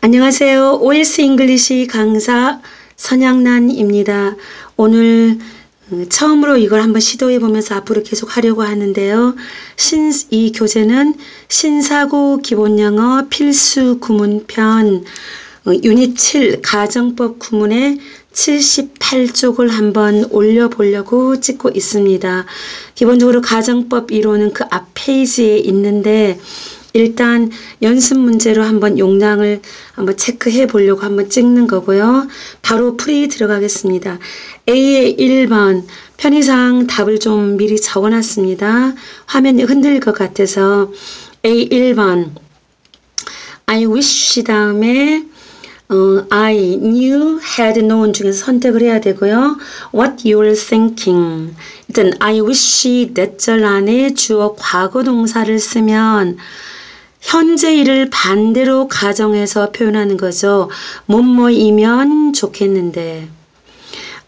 안녕하세요. OS 잉글리시 강사 선양란입니다. 오늘 처음으로 이걸 한번 시도해 보면서 앞으로 계속 하려고 하는데요. 이 교재는 신사고 기본영어 필수 구문편 유닛 7 가정법 구문의 78쪽을 한번 올려보려고 찍고 있습니다. 기본적으로 가정법 이론은 그 앞 페이지에 있는데 일단 연습 문제로 한번 용량을 한번 체크해 보려고 한번 찍는 거고요. 바로 풀이 들어가겠습니다. A의 1번 편의상 답을 좀 미리 적어놨습니다. 화면이 흔들릴 것 같아서 A 1번 I wish 다음에 I knew, had known 중에서 선택을 해야 되고요. What you're thinking. 일단 I wish that 안에 주어 과거 동사를 쓰면 현재 일을 반대로 가정해서 표현하는 거죠. 뭐뭐이면 좋겠는데.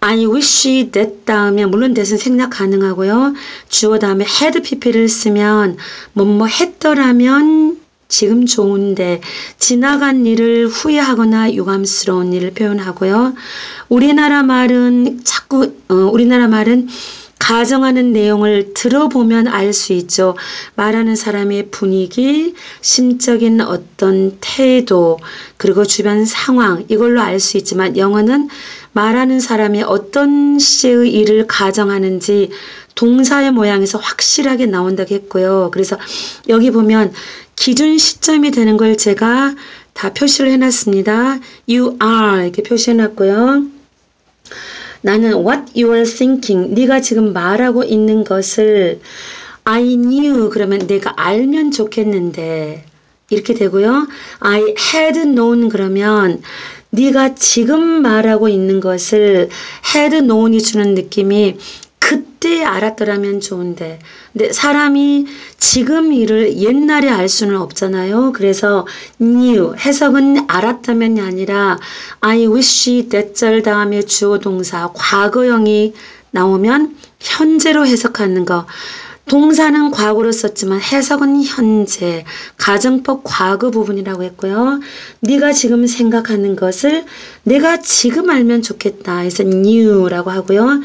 I wish that 다음에 물론 that은 생략 가능하고요. 주어 다음에 had pp를 쓰면 뭐뭐 했더라면 지금 좋은데 지나간 일을 후회하거나 유감스러운 일을 표현하고요. 우리나라 말은 가정하는 내용을 들어보면 알 수 있죠. 말하는 사람의 분위기, 심적인 어떤 태도, 그리고 주변 상황 이걸로 알 수 있지만 영어는 말하는 사람이 어떤 시제의 일을 가정하는지 동사의 모양에서 확실하게 나온다고 했고요. 그래서 여기 보면 기준 시점이 되는 걸 제가 다 표시를 해놨습니다. You are 이렇게 표시해놨고요. 나는 what you are thinking, 네가 지금 말하고 있는 것을 I knew 그러면 내가 알면 좋겠는데 이렇게 되고요. I had known 그러면 네가 지금 말하고 있는 것을 had known이 주는 느낌이 그때 알았더라면 좋은데 근데 사람이 지금 일을 옛날에 알 수는 없잖아요. 그래서 knew 해석은 알았다면이 아니라 I wish that 절 다음에 주어 동사 과거형이 나오면 현재로 해석하는 거. 동사는 과거로 썼지만 해석은 현재, 가정법 과거 부분이라고 했고요. 네가 지금 생각하는 것을 내가 지금 알면 좋겠다 해서 knew라고 하고요.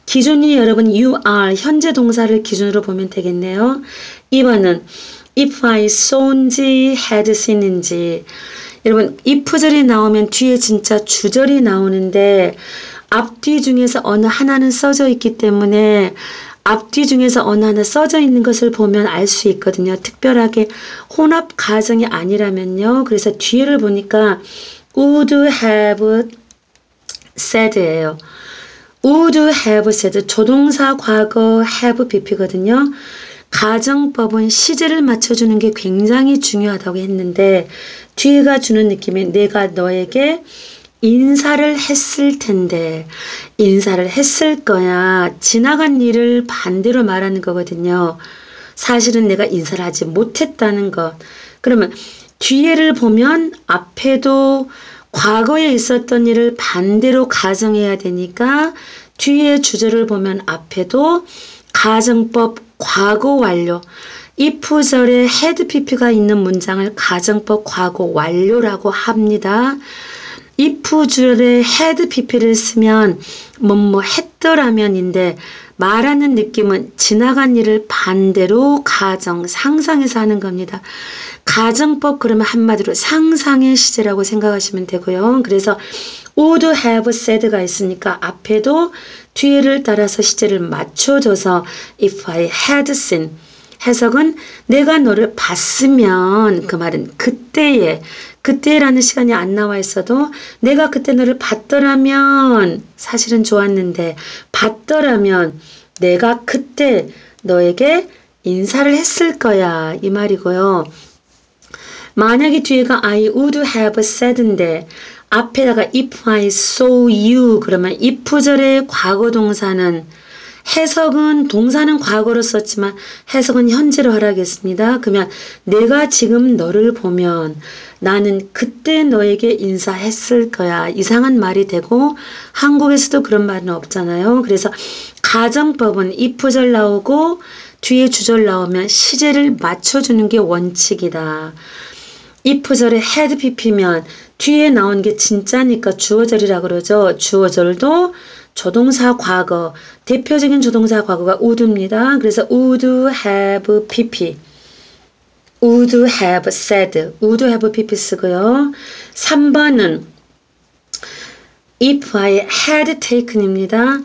기준이 여러분 you are 현재 동사를 기준으로 보면 되겠네요. 2번은 if I saw인지 had seen인지 여러분 if절이 나오면 뒤에 진짜 주절이 나오는데 앞뒤 중에서 어느 하나는 써져 있기 때문에 앞뒤 중에서 어느 하나 써져 있는 것을 보면 알 수 있거든요. 특별하게 혼합 가정이 아니라면요. 그래서 뒤를 보니까 would have said예요. would have said 조동사 과거 have pp거든요. 가정법은 시제를 맞춰주는 게 굉장히 중요하다고 했는데 뒤가 주는 느낌이 내가 너에게 인사를 했을 텐데 인사를 했을 거야. 지나간 일을 반대로 말하는 거거든요. 사실은 내가 인사를 하지 못했다는 것. 그러면 뒤에를 보면 앞에도 과거에 있었던 일을 반대로 가정해야 되니까 뒤에 주제를 보면 앞에도 가정법 과거 완료 if절에 had pp가 있는 문장을 가정법 과거 완료라고 합니다. if절에 had pp를 쓰면 뭐뭐 했더라면인데 말하는 느낌은 지나간 일을 반대로 가정, 상상해서 하는 겁니다. 가정법 그러면 한마디로 상상의 시제라고 생각하시면 되고요. 그래서 would have said가 있으니까 앞에도 뒤를 따라서 시제를 맞춰줘서 if I had seen 해석은 내가 너를 봤으면 그 말은 그때라는 시간이 안 나와 있어도 내가 그때 너를 봤더라면 사실은 좋았는데 봤더라면 내가 그때 너에게 인사를 했을 거야 이 말이고요. 만약에 뒤에가 I would have said인데 앞에다가 if I saw you 그러면 if절의 과거 동사는 해석은 동사는 과거로 썼지만 해석은 현재로 하라겠습니다. 그러면 내가 지금 너를 보면 나는 그때 너에게 인사했을 거야. 이상한 말이 되고 한국에서도 그런 말은 없잖아요. 그래서 가정법은 if절 나오고 뒤에 주절 나오면 시제를 맞춰주는 게 원칙이다. if절에 had pp면 뒤에 나온 게 진짜니까 주어절이라 그러죠. 주어절도 조동사 과거, 대표적인 조동사 과거가 would입니다. 그래서 would have pp, would have said, would have pp 쓰고요. 3번은 if I had taken입니다.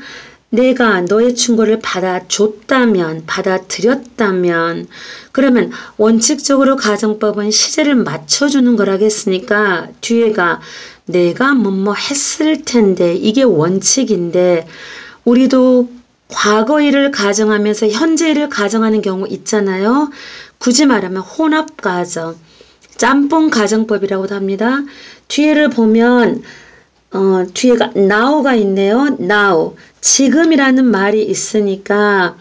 내가 너의 충고를 받아줬다면, 받아들였다면, 그러면 원칙적으로 가정법은 시제를 맞춰주는 거라겠으니까 뒤에가 내가 뭐뭐 했을 텐데, 이게 원칙인데, 우리도 과거일을 가정하면서 현재일을 가정하는 경우 있잖아요. 굳이 말하면 혼합가정, 짬뽕 가정법이라고도 합니다. 뒤에를 보면 뒤에가 now가 있네요. now, 지금이라는 말이 있으니까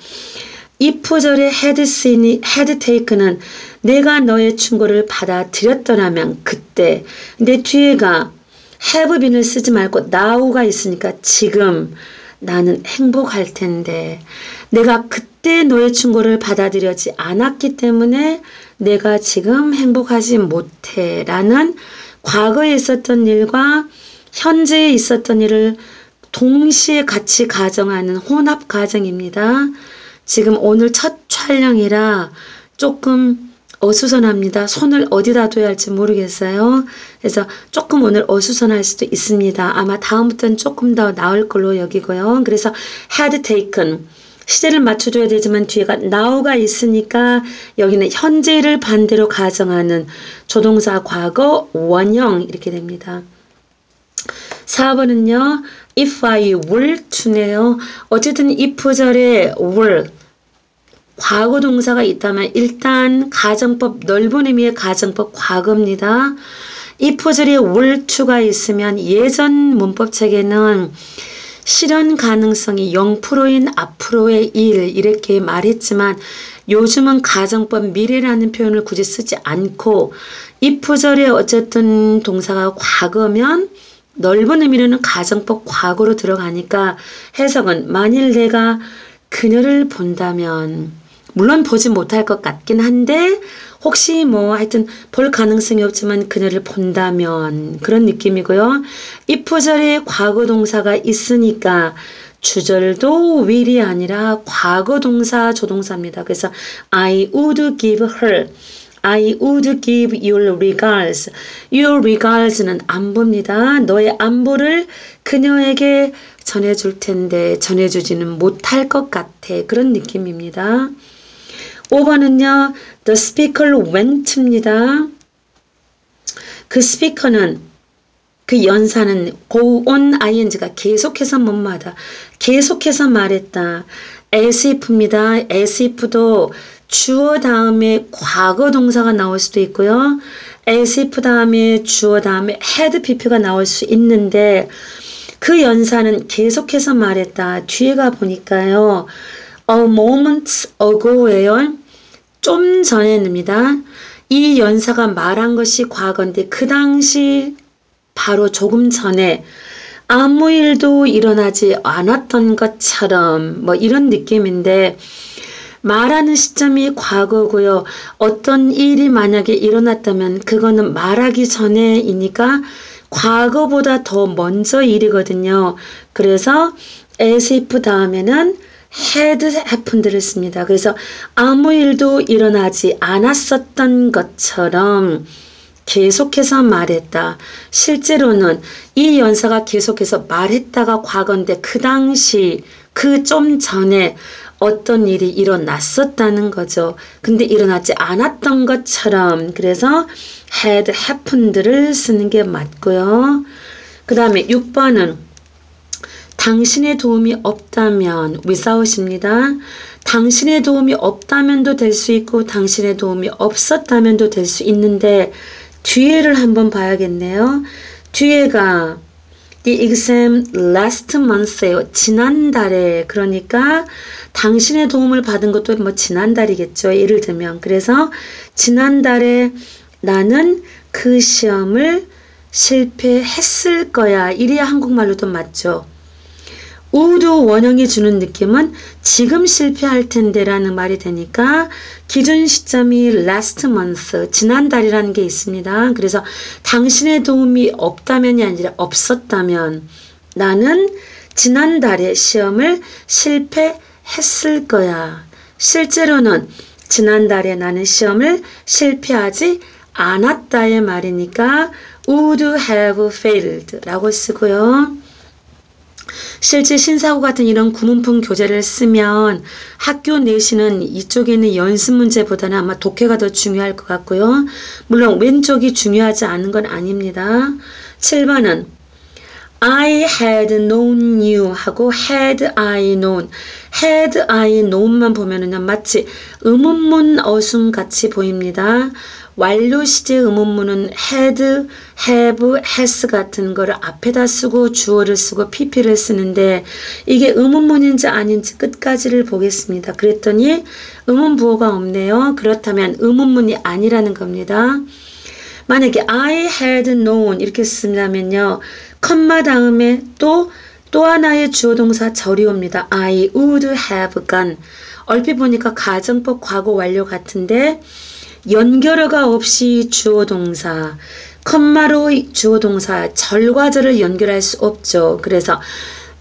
if절의 had taken은 내가 너의 충고를 받아들였더라면 그때, 근데 뒤에가 have been을 쓰지 말고 now가 있으니까 지금 나는 행복할 텐데, 내가 그때 너의 충고를 받아들여지 않았기 때문에 내가 지금 행복하지 못해 라는 과거에 있었던 일과 현재에 있었던 일을 동시에 같이 가정하는 혼합 가정입니다. 지금 오늘 첫 촬영이라 조금 어수선합니다. 손을 어디다 둬야 할지 모르겠어요. 그래서 조금 오늘 어수선할 수도 있습니다. 아마 다음부터는 조금 더 나을 걸로 여기고요. 그래서 had taken, 시제를 맞춰줘야 되지만 뒤에가 now가 있으니까 여기는 현재를 반대로 가정하는 조동사 과거 원형 이렇게 됩니다. 4번은요. if I were to네요. 어쨌든 if절에 were 과거 동사가 있다면 일단 가정법, 넓은 의미의 가정법 과거입니다. if절에 were to가 있으면 예전 문법책에는 실현 가능성이 0%인 앞으로의 일 이렇게 말했지만 요즘은 가정법 미래라는 표현을 굳이 쓰지 않고 if절에 어쨌든 동사가 과거면 넓은 의미로는 가정법 과거로 들어가니까 해석은 만일 내가 그녀를 본다면, 물론 보지 못할 것 같긴 한데 혹시 뭐 하여튼 볼 가능성이 없지만 그녀를 본다면 그런 느낌이고요. if절에 과거 동사가 있으니까 주절도 will이 아니라 과거 동사 조동사입니다. 그래서 I would give her, I would give your regards. Your regards는 안부입니다. 너의 안부를 그녀에게 전해줄 텐데 전해주지는 못할 것 같아. 그런 느낌입니다. 5번은요. The speaker went입니다. 그 스피커는, 그 연사는 go on ing가 계속해서 뭐뭐하다. 계속해서 말했다. as if입니다. as if도 주어 다음에 과거 동사가 나올 수도 있고요. as if 다음에 주어 다음에 had pp가 나올 수 있는데 그 연사는 계속해서 말했다. 뒤에가 보니까요. A moment ago예요. 좀 전에입니다. 이 연사가 말한 것이 과거인데 그 당시 바로 조금 전에 아무 일도 일어나지 않았던 것처럼 뭐 이런 느낌인데 말하는 시점이 과거고요. 어떤 일이 만약에 일어났다면 그거는 말하기 전에이니까 과거보다 더 먼저 일이거든요. 그래서 as if 다음에는 had happened를 씁니다. 그래서 아무 일도 일어나지 않았었던 것처럼 계속해서 말했다. 실제로는 이 연사가 계속해서 말했다가 과거인데 그 당시 그 좀 전에 어떤 일이 일어났었다는 거죠. 근데 일어나지 않았던 것처럼 그래서 had happened를 쓰는 게 맞고요. 그 다음에 6번은 당신의 도움이 없다면 without입니다. 당신의 도움이 없다면도 될 수 있고 당신의 도움이 없었다면도 될 수 있는데 뒤에를 한번 봐야겠네요. 뒤에가 The exam last month예요. 지난달에. 그러니까 당신의 도움을 받은 것도 뭐 지난달이겠죠. 예를 들면. 그래서 지난달에 나는 그 시험을 실패했을 거야. 이래야 한국말로도 맞죠. would 원형이 주는 느낌은 지금 실패할 텐데 라는 말이 되니까 기준 시점이 last month, 지난달이라는 게 있습니다. 그래서 당신의 도움이 없다면이 아니라 없었다면 나는 지난달에 시험을 실패했을 거야. 실제로는 지난달에 나는 시험을 실패하지 않았다의 말이니까 would have failed 라고 쓰고요. 실제 신사고 같은 이런 구문품 교재를 쓰면 학교 내신은 이쪽에 있는 연습 문제보다는 아마 독해가 더 중요할 것 같고요. 물론 왼쪽이 중요하지 않은 건 아닙니다. 7번은 I had known you 하고 had I known, had I known만 보면은요 마치 의문문 어순 같이 보입니다. 완료 시제 의문문은 had, have, has 같은 거를 앞에다 쓰고 주어를 쓰고 pp를 쓰는데 이게 의문문인지 아닌지 끝까지를 보겠습니다. 그랬더니 의문부호가 없네요. 그렇다면 의문문이 아니라는 겁니다. 만약에 I had known 이렇게 쓴다면요. 컴마 다음에 또 하나의 주어동사 절이 옵니다. I would have gone. 얼핏 보니까 가정법 과거 완료 같은데 연결어가 없이 주어동사, 컴마로 주어동사, 절과 절을 연결할 수 없죠. 그래서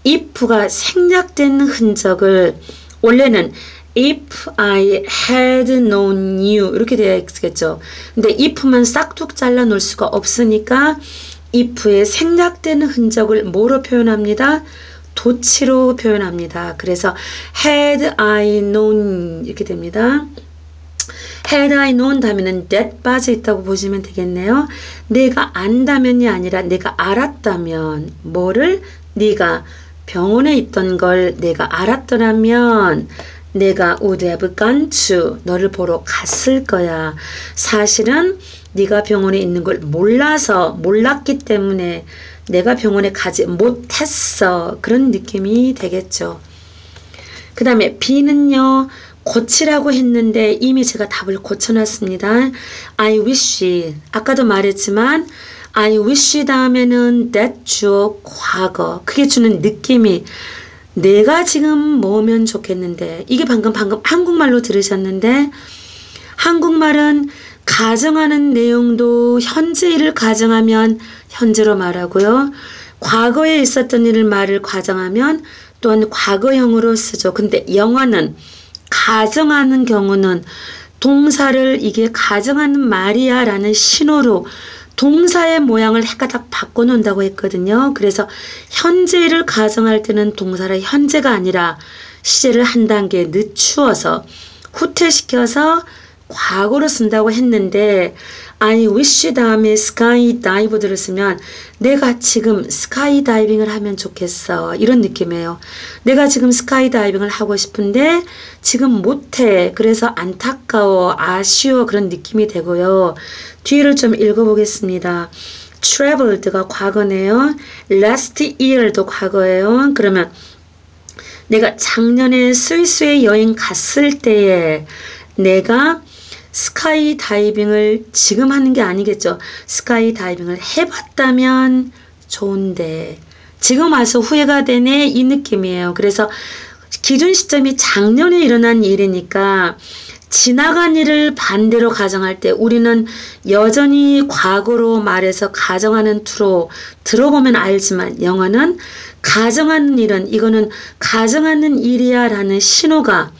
if가 생략된 흔적을 원래는 If I had known you 이렇게 되어 있겠죠. 근데 if만 싹둑 잘라 놓을 수가 없으니까 if의 생략된 흔적을 뭐로 표현합니다? 도치로 표현합니다. 그래서 had I known 이렇게 됩니다. had I known 다음에는 that 빠져 있다고 보시면 되겠네요. 내가 안다면이 아니라 내가 알았다면 뭐를? 네가 병원에 있던 걸 내가 알았더라면 내가 would have gone to 너를 보러 갔을 거야. 사실은 네가 병원에 있는 걸 몰랐기 때문에 내가 병원에 가지 못했어. 그런 느낌이 되겠죠. 그 다음에 B는요. 고치라고 했는데 이미 제가 답을 고쳐놨습니다. I wish 아까도 말했지만 I wish 다음에는 that 주어 과거 그게 주는 느낌이 내가 지금 뭐면 좋겠는데 이게 방금 한국말로 들으셨는데 한국말은 가정하는 내용도 현재 일을 가정하면 현재로 말하고요. 과거에 있었던 일을 말을 가정하면 또한 과거형으로 쓰죠. 근데 영어는 가정하는 경우는 동사를 이게 가정하는 말이야 라는 신호로 동사의 모양을 헷가닥 바꿔놓는다고 했거든요. 그래서 현재를 가정할 때는 동사를 현재가 아니라 시제를 한 단계 늦추어서 후퇴시켜서 과거로 쓴다고 했는데 I wish 다음에 sky dive를 쓰면 내가 지금 스카이 다이빙을 하면 좋겠어 이런 느낌이에요. 내가 지금 스카이 다이빙을 하고 싶은데 지금 못해. 그래서 안타까워 아쉬워 그런 느낌이 되고요. 뒤를 좀 읽어보겠습니다. traveled가 과거네요. last year도 과거예요. 그러면 내가 작년에 스위스에 여행 갔을 때에 내가 스카이 다이빙을 지금 하는 게 아니겠죠. 스카이 다이빙을 해봤다면 좋은데 지금 와서 후회가 되네 이 느낌이에요. 그래서 기준 시점이 작년에 일어난 일이니까 지나간 일을 반대로 가정할 때 우리는 여전히 과거로 말해서 가정하는 투로 들어보면 알지만 영어는 가정하는 일은 이거는 가정하는 일이야 라는 신호가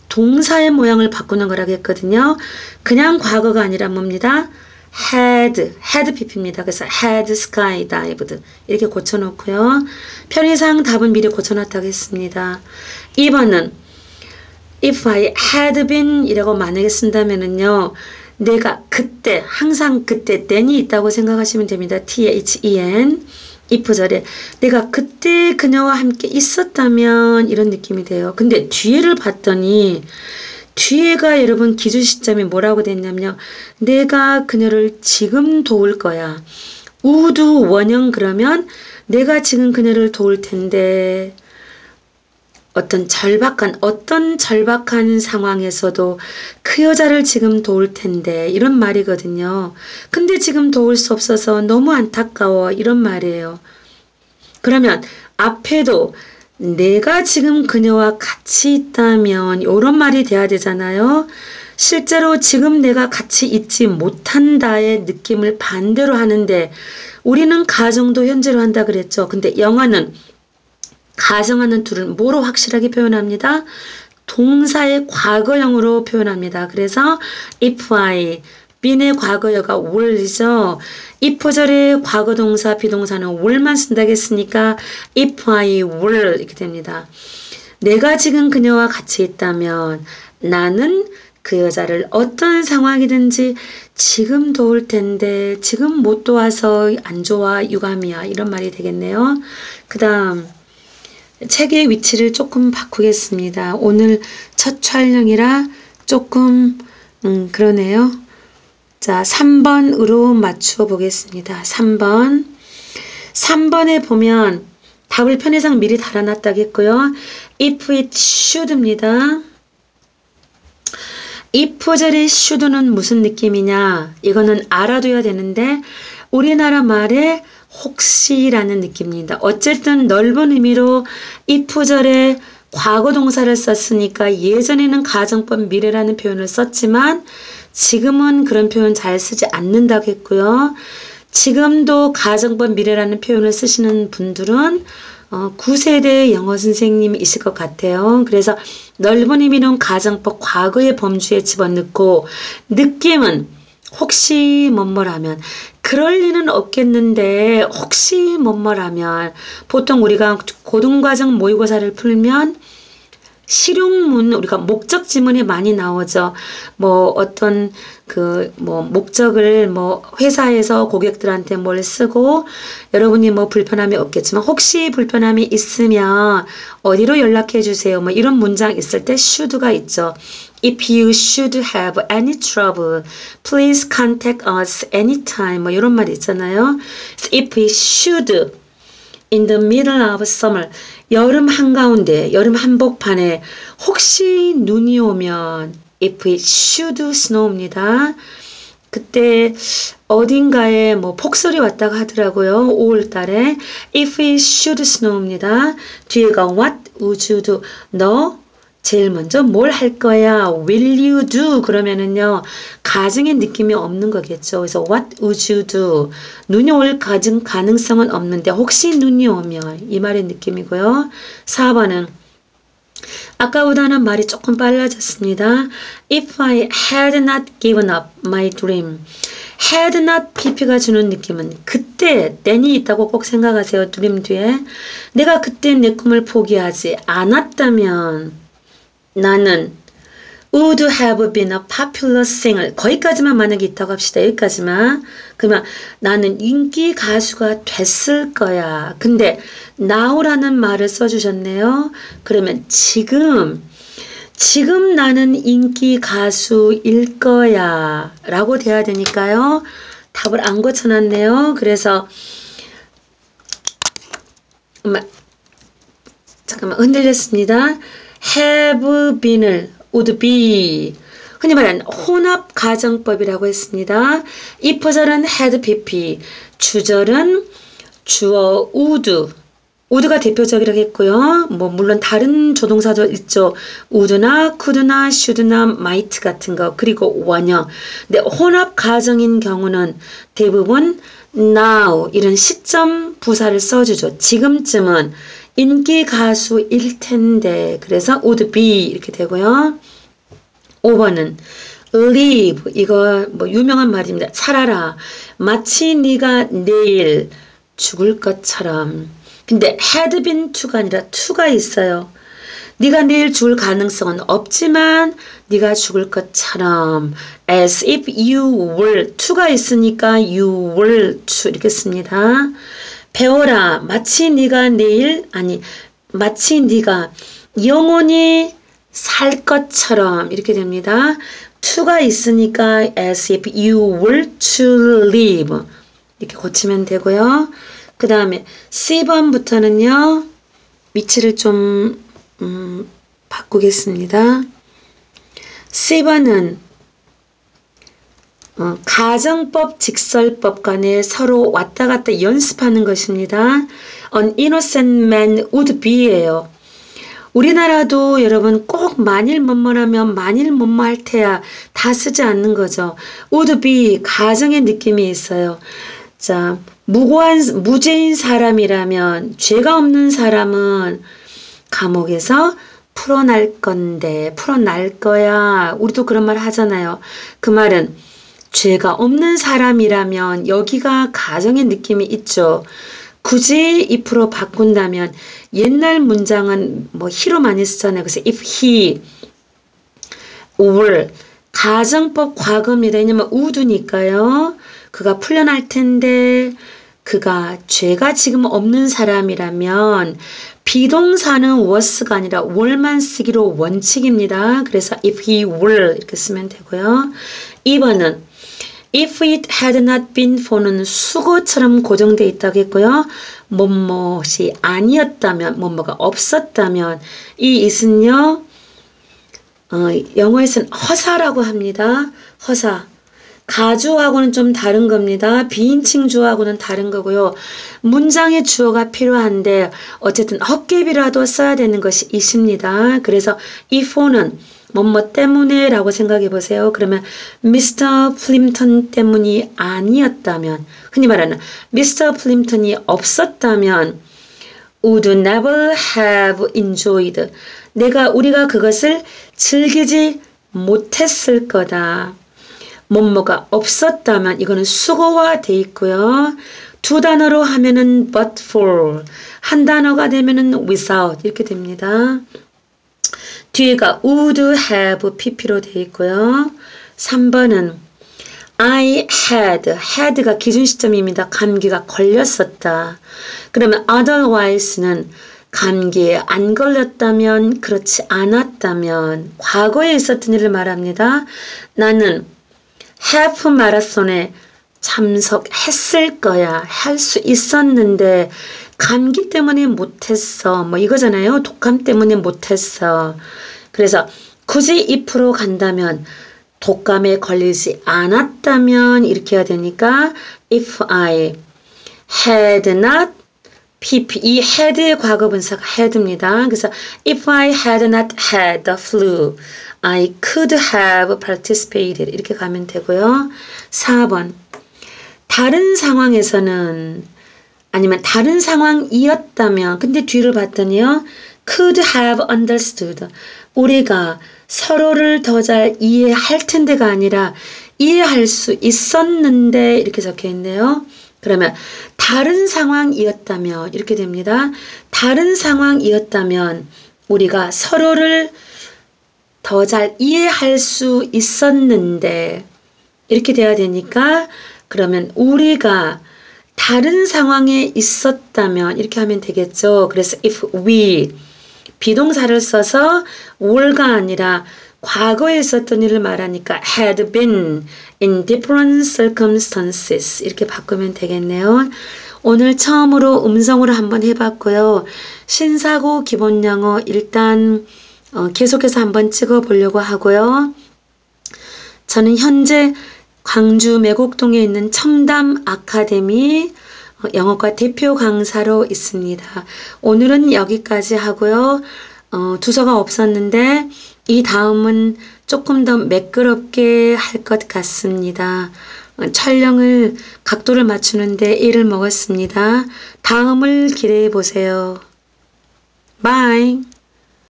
동사의 모양을 바꾸는 거라고 했거든요. 그냥 과거가 아니라 뭡니다? had pp입니다. 그래서 had sky dived 이렇게 고쳐놓고요. 편의상 답은 미리 고쳐놨다고 했습니다. 2번은 if I had been 이라고 만약에 쓴다면은요. 내가 그때 항상 그때 then이 있다고 생각하시면 됩니다. then if절에 내가 그때 그녀와 함께 있었다면 이런 느낌이 돼요. 근데 뒤에를 봤더니 뒤에가 여러분 기준 시점이 뭐라고 됐냐면요. 내가 그녀를 지금 도울 거야. would 원형 그러면 내가 지금 그녀를 도울 텐데 어떤 절박한 상황에서도 그 여자를 지금 도울 텐데 이런 말이거든요. 근데 지금 도울 수 없어서 너무 안타까워 이런 말이에요. 그러면 앞에도 내가 지금 그녀와 같이 있다면 이런 말이 돼야 되잖아요. 실제로 지금 내가 같이 있지 못한다의 느낌을 반대로 하는데 우리는 가정도 현재로 한다 그랬죠. 근데 영어는 가정하는 둘을 뭐로 확실하게 표현합니다. 동사의 과거형으로 표현합니다. 그래서 if I, bene의 과거여가 were이죠. if절의 과거동사, 비동사는 were만 쓴다고 했으니까 if I were 이렇게 됩니다. 내가 지금 그녀와 같이 있다면 나는 그 여자를 어떤 상황이든지 지금 도울 텐데 지금 못 도와서 안 좋아 유감이야 이런 말이 되겠네요. 그 다음 책의 위치를 조금 바꾸겠습니다. 오늘 첫 촬영이라 조금 그러네요. 자, 3번으로 맞추어 보겠습니다. 3번. 3번에 보면 답을 편의상 미리 달아놨다겠고요. if it should입니다. if절의 should는 무슨 느낌이냐? 이거는 알아둬야 되는데 우리나라 말에 혹시라는 느낌입니다. 어쨌든 넓은 의미로 if절에 과거 동사를 썼으니까 예전에는 가정법 미래라는 표현을 썼지만 지금은 그런 표현 잘 쓰지 않는다고 했고요. 지금도 가정법 미래라는 표현을 쓰시는 분들은 9세대 영어 선생님이실 것 같아요. 그래서 넓은 의미는 가정법 과거의 범주에 집어넣고 느낌은 혹시 뭐뭐라면 그럴 리는 없겠는데 혹시 뭐뭐라면 보통 우리가 고등과정 모의고사를 풀면 실용문 우리가 목적 지문에 많이 나오죠. 뭐 어떤 목적을 회사에서 고객들한테 뭘 쓰고 여러분이 불편함이 없겠지만 혹시 불편함이 있으면 어디로 연락해 주세요. 이런 문장 있을 때 should가 있죠. If you should have any trouble, please contact us anytime. 이런 말이 있잖아요. If we should in the middle of summer, 여름 한가운데, 여름 한복판에 혹시 눈이 오면 if it should snow입니다. 그때 어딘가에 폭설이 왔다고 하더라고요. 5월달에 if it should snow입니다. 뒤에가 what would you do? 너 제일 먼저 뭘 할 거야? Will you do? 그러면은요, 가정의 느낌이 없는 거겠죠. 그래서 what would you do? 눈이 올 가능성은 없는데 혹시 눈이 오면 이 말의 느낌이고요. 4번은 아까보다는 말이 조금 빨라졌습니다. If I had not given up my dream. had not pp가 주는 느낌은 그때 then이 있다고 꼭 생각하세요. dream 뒤에. 내가 그때 내 꿈을 포기하지 않았다면 나는 would have been a popular singer. 거기까지만 만약에 있다고 합시다. 여기까지만. 그러면 나는 인기 가수가 됐을 거야. 근데 now라는 말을 써주셨네요. 그러면 지금 나는 인기 가수일 거야 라고 돼야 되니까요. 답을 안 고쳐놨네요. 그래서 잠깐만 흔들렸습니다. have been을 would be 흔히 말하는 혼합 가정법이라고 했습니다. if절은 had pp, 주절은 주어 would가 대표적이라고 했고요. 물론 다른 조동사도 있죠. would나 could나 should나 might 같은 거 그리고 원형. 근데 혼합 가정인 경우는 대부분 now 이런 시점 부사를 써주죠. 지금쯤은 인기 가수일 텐데 그래서 would be 이렇게 되고요. 5번은 live 이거 유명한 말입니다. 살아라. 마치 네가 내일 죽을 것처럼. 근데 had been to가 아니라 to가 있어요. 네가 내일 죽을 가능성은 없지만 네가 죽을 것처럼 as if you were to가 있으니까 you were to 이렇게 씁니다. 배워라. 마치 네가 영원히 살 것처럼 이렇게 됩니다. to가 있으니까 as if you were to live 이렇게 고치면 되고요. 그 다음에 C번부터는요. 위치를 좀 바꾸겠습니다. C번은 가정법, 직설법 간에 서로 왔다 갔다 연습하는 것입니다. An innocent man would be예요. 우리나라도 여러분 꼭 만일 뭐뭐라면 만일 뭐뭐 할 테야 다 쓰지 않는 거죠. would be 가정의 느낌이 있어요. 자, 무죄인 사람이라면 죄가 없는 사람은 감옥에서 풀어날 건데 풀어날 거야. 우리도 그런 말 하잖아요. 그 말은 죄가 없는 사람이라면 여기가 가정의 느낌이 있죠. 굳이 if로 바꾼다면 옛날 문장은 뭐 he로 많이 쓰잖아요. 그래서 if he were 가정법 과거입니다. 왜냐면 would니까요. 그가 풀려날 텐데 그가 죄가 지금 없는 사람이라면 비동사는 was가 아니라 were만 쓰기로 원칙입니다. 그래서 if he were 이렇게 쓰면 되고요. 2번은 if it had not been for는 수거처럼 고정되어 있다고 했고요. 뭐뭐이 아니었다면 뭐뭐가 없었다면 이 it은요. 영어에서는 허사라고 합니다. 허사. 가주하고는 좀 다른 겁니다. 비인칭 주어하고는 다른 거고요. 문장의 주어가 필요한데 어쨌든 헛개비라도 써야 되는 것이 있습니다. 그래서 이 for는 뭐뭐 때문에 라고 생각해 보세요. 그러면 미스터 플림턴 때문이 아니었다면 흔히 말하는 미스터 플림턴이 없었다면 would never have enjoyed 우리가 그것을 즐기지 못했을 거다. 뭐뭐가 없었다면 이거는 수거화 돼 있고요. 두 단어로 하면은 but for 한 단어가 되면은 without 이렇게 됩니다. 뒤에가 would have pp로 돼 있고요. 3번은 I had가 기준 시점입니다. 감기가 걸렸었다. 그러면 otherwise는 감기에 안 걸렸다면 그렇지 않았다면 과거에 있었던 일을 말합니다. 나는 하프 마라톤에 참석했을 거야. 할 수 있었는데 감기 때문에 못했어. 뭐 이거잖아요. 독감 때문에 못했어. 그래서 굳이 if로 간다면 독감에 걸리지 않았다면 이렇게 해야 되니까 if I had not pp 이 had의 과거분사가 had입니다. 그래서 if I had not had the flu I could have participated 이렇게 가면 되고요. 4번 다른 상황에서는 아니면 다른 상황이었다면 근데 뒤를 봤더니요. could have understood 우리가 서로를 더 잘 이해할 텐데가 아니라 이해할 수 있었는데 이렇게 적혀 있네요. 그러면 다른 상황이었다면 이렇게 됩니다. 다른 상황이었다면 우리가 서로를 더 잘 이해할 수 있었는데 이렇게 돼야 되니까 그러면 우리가 다른 상황에 있었다면 이렇게 하면 되겠죠. 그래서 if we 비동사를 써서 were가 아니라 과거에 있었던 일을 말하니까 had been in different circumstances 이렇게 바꾸면 되겠네요. 오늘 처음으로 음성으로 한번 해봤고요. 신사고 기본영어 일단 계속해서 한번 찍어 보려고 하고요. 저는 현재 광주 매곡동에 있는 청담 아카데미 영어과 대표 강사로 있습니다. 오늘은 여기까지 하고요. 두서가 없었는데 이 다음은 조금 더 매끄럽게 할 것 같습니다. 촬영을 각도를 맞추는데 일을 먹었습니다. 다음을 기대해 보세요. 바이.